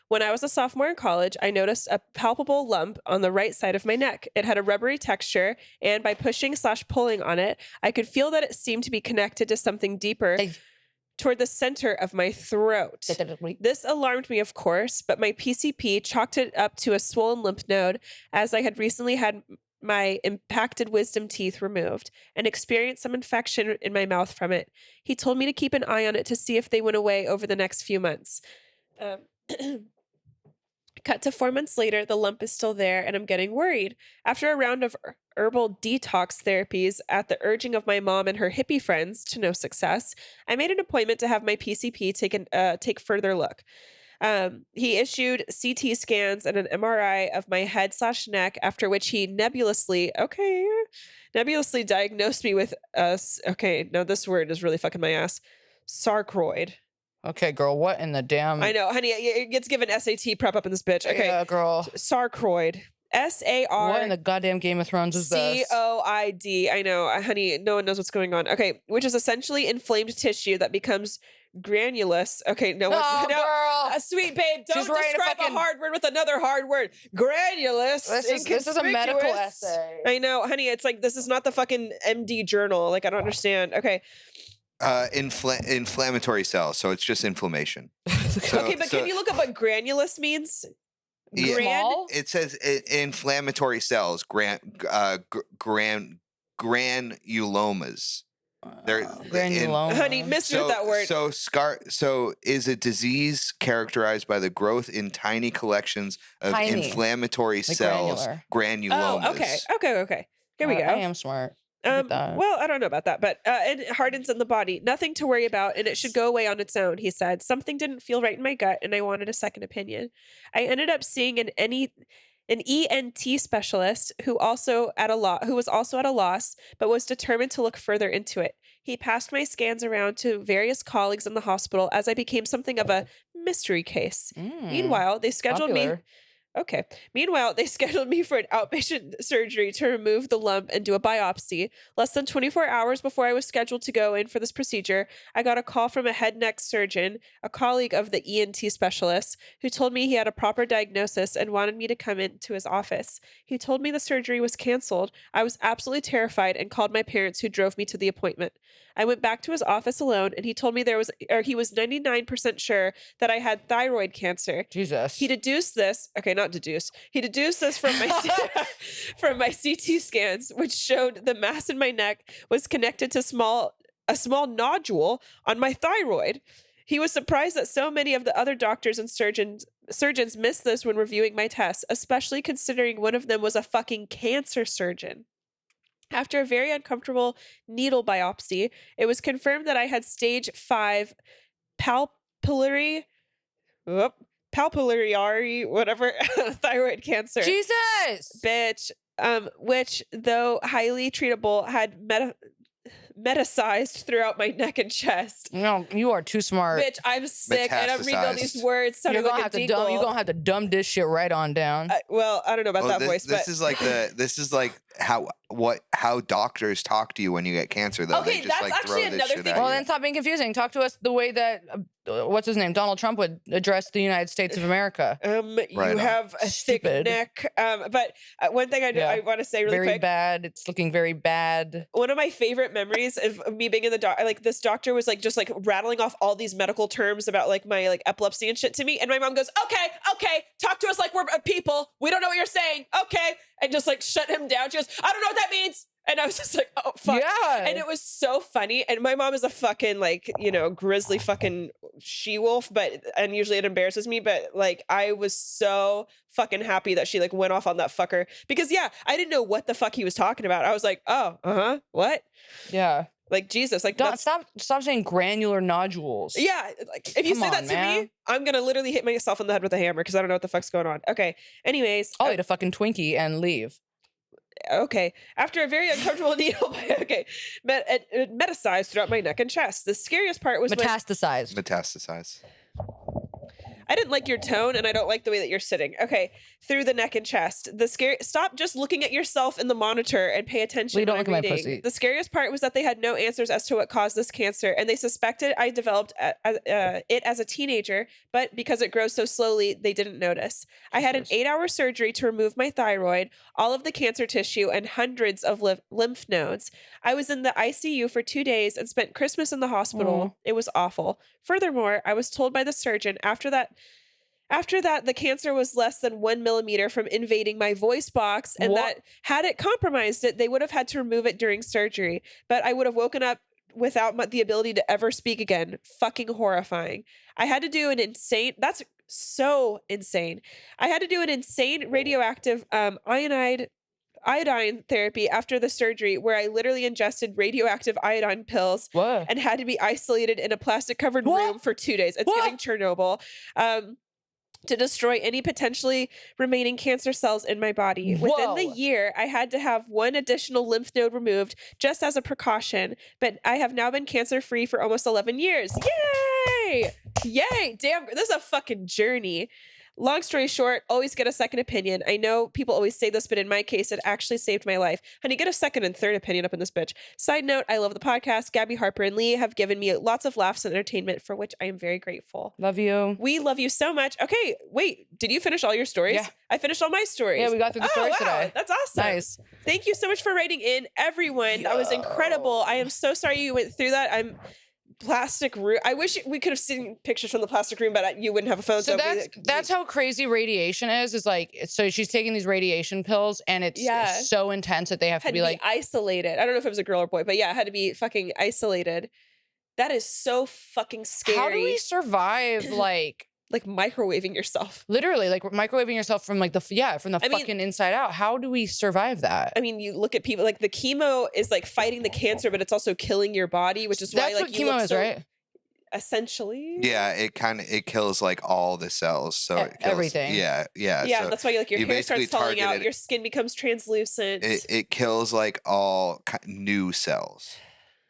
When I was a sophomore in college, I noticed a palpable lump on the right side of my neck. It had a rubbery texture, and by pushing/pulling on it, I could feel that it seemed to be connected to something deeper toward the center of my throat. This alarmed me, of course, but my PCP chalked it up to a swollen lymph node, as I had recently had my impacted wisdom teeth removed and experienced some infection in my mouth from it. He told me to keep an eye on it to see if they went away over the next few months. Cut to 4 months later, the lump is still there, and I'm getting worried. After a round of herbal detox therapies at the urging of my mom and her hippie friends, to no success, I made an appointment to have my PCP take further look. He issued CT scans and an MRI of my head/neck, after which he nebulously diagnosed me with no, this word is really fucking my ass. Sarcoid. Okay, girl, what in the damn... I know, honey, it gets given SAT prep up in this bitch. Okay. Yeah, girl. Sarcoid. S-A-R... What in the goddamn Game of Thrones is this? C-O-I-D. I know, honey, no one knows what's going on. Okay, which is essentially inflamed tissue that becomes granulous. Okay, no, girl. Sweet babe, don't describe a hard word with another hard word. Granulous. This is a medical essay. I know, honey, it's like, this is not the fucking MD journal. Like, I don't understand. Okay. Inflammatory cells, so it's just inflammation. Can you look up what granulous means? It says inflammatory cells, granulomas. Granulomas. Honey, missed with that word. So is a disease characterized by the growth in tiny collections of inflammatory cells, granulomas. Oh, okay. Here we go. I am smart. Well, I don't know about that, but it hardens in the body. Nothing to worry about, and it should go away on its own, he said. Something didn't feel right in my gut, and I wanted a second opinion. I ended up seeing an ENT specialist who was also at a loss, but was determined to look further into it. He passed my scans around to various colleagues in the hospital as I became something of a mystery case. Meanwhile, they scheduled me for an outpatient surgery to remove the lump and do a biopsy. Less than 24 hours before I was scheduled to go in for this procedure, I got a call from a head neck surgeon, a colleague of the ENT specialist, who told me he had a proper diagnosis and wanted me to come into his office. He told me the surgery was canceled. I was absolutely terrified and called my parents, who drove me to the appointment. I went back to his office alone, and he told me he was 99% sure that I had thyroid cancer. Jesus. He deduced this. Okay, not deduce. He deduced this from my from my CT scans, which showed the mass in my neck was connected to a small nodule on my thyroid. He was surprised that so many of the other doctors and surgeons missed this when reviewing my tests, especially considering one of them was a fucking cancer surgeon. After a very uncomfortable needle biopsy, it was confirmed that I had stage 5 papillary, whatever, thyroid cancer. Jesus! Bitch. Which, though highly treatable, had metasized throughout my neck and chest. No, you are too smart. Bitch, I'm sick, and I'm reading all these words. You're gonna have to dumb this shit right on down. Well, I don't know about that voice, but this is like how doctors talk to you when you get cancer, though. Okay, they just, that's actually another thing. Well, then stop being confusing. Talk to us the way that what's his name, Donald Trump, would address the United States of America. You have a thick neck. But one thing I want to say really quick. Very bad. It's looking very bad. One of my favorite memories of me being in the doctor, like this doctor was like just like rattling off all these medical terms about like my like epilepsy and shit to me, and my mom goes, "Okay, talk to us like we're people. We don't know what you're saying. Okay," and just like shut him down. She goes, "I don't know what that means." And I was just like, oh, fuck. Yeah. And it was so funny. And my mom is a fucking, like, grizzly fucking she-wolf, and usually it embarrasses me. But, like, I was so fucking happy that she, like, went off on that fucker. Because, yeah, I didn't know what the fuck he was talking about. I was like, oh, what? Yeah. Like, Jesus. Like, stop saying granular nodules. Yeah. Like, if you say that to me, I'm going to literally hit myself in the head with a hammer because I don't know what the fuck's going on. Okay. Anyways. I'll eat a fucking Twinkie and leave. Okay. After a very uncomfortable needle, it metasized throughout my neck and chest. The scariest part was Metastasize. Metastasize. I didn't like your tone, and I don't like the way that you're sitting. Okay, through the neck and chest. Stop just looking at yourself in the monitor and pay attention. Well, you don't when look I'm at my reading. pussy. The scariest part was that they had no answers as to what caused this cancer, and they suspected I developed it as a teenager, but because it grows so slowly, they didn't notice. I had an 8-hour surgery to remove my thyroid, all of the cancer tissue, and hundreds of lymph nodes. I was in the ICU for 2 days and spent Christmas in the hospital. It was awful. Furthermore, I was told by the surgeon after that, the cancer was less than 1 millimeter from invading my voice box, and that had it compromised it, they would have had to remove it during surgery. But I would have woken up without the ability to ever speak again. Fucking horrifying. I had to do an insane. That's so insane. I had to do an insane radioactive iodine therapy after the surgery, where I literally ingested radioactive iodine pills and had to be isolated in a plastic covered room for 2 days. It's giving Chernobyl. To destroy any potentially remaining cancer cells in my body. Within the year, I had to have 1 additional lymph node removed just as a precaution, but I have now been cancer-free for almost 11 years. Yay! Yay! Damn, this is a fucking journey. Long story short, always get a second opinion. I know people always say this, but in my case, it actually saved my life. Honey, get a second and third opinion up in this bitch. Side note, I love the podcast. Gabby, Harper, and Lee have given me lots of laughs and entertainment, for which I am very grateful. Love you. We love you so much. Okay, wait, did you finish all your stories? Yeah. I finished all my stories. Yeah, we got through the stories today. That's awesome. Nice. Thank you so much for writing in, everyone. That was incredible. I am so sorry you went through that. Plastic room. I wish we could have seen pictures from the plastic room, but you wouldn't have a phone. So that's how crazy radiation is like, so she's taking these radiation pills, and it's so intense that they have to be like isolated. I don't know if it was a girl or boy, but yeah, it had to be fucking isolated. That is so fucking scary. How do we survive like microwaving yourself? Literally, like microwaving yourself from like from the fucking inside out. How do we survive that? I mean, you look at people like the chemo is like fighting the cancer, but it's also killing your body, which is why that's what chemo is, right? Essentially, yeah, it kills like all the cells, so it kills everything. Yeah. So that's why your hair starts falling out, your skin becomes translucent. It kills like all new cells.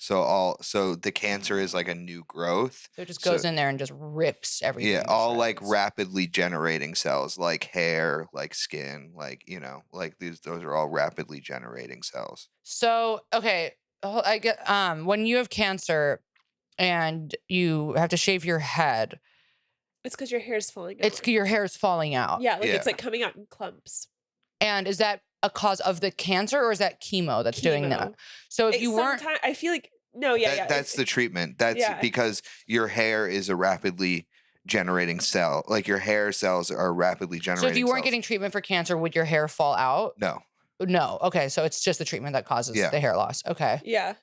So the cancer is like a new growth. So it just goes in there and just rips everything. Yeah, all like rapidly generating cells, like hair, like skin, like like those are all rapidly generating cells. So okay, I get when you have cancer and you have to shave your head, it's because your hair is falling out. Your hair is falling out. Yeah, it's like coming out in clumps. And is that a cause of the cancer, or is that chemo that's doing that? So if you weren't, I feel like that's the treatment. That's because your hair is a rapidly generating cell. Like your hair cells are rapidly generating. So if you weren't getting treatment for cancer, would your hair fall out? No. Okay, so it's just the treatment that causes the hair loss. Okay. Yeah.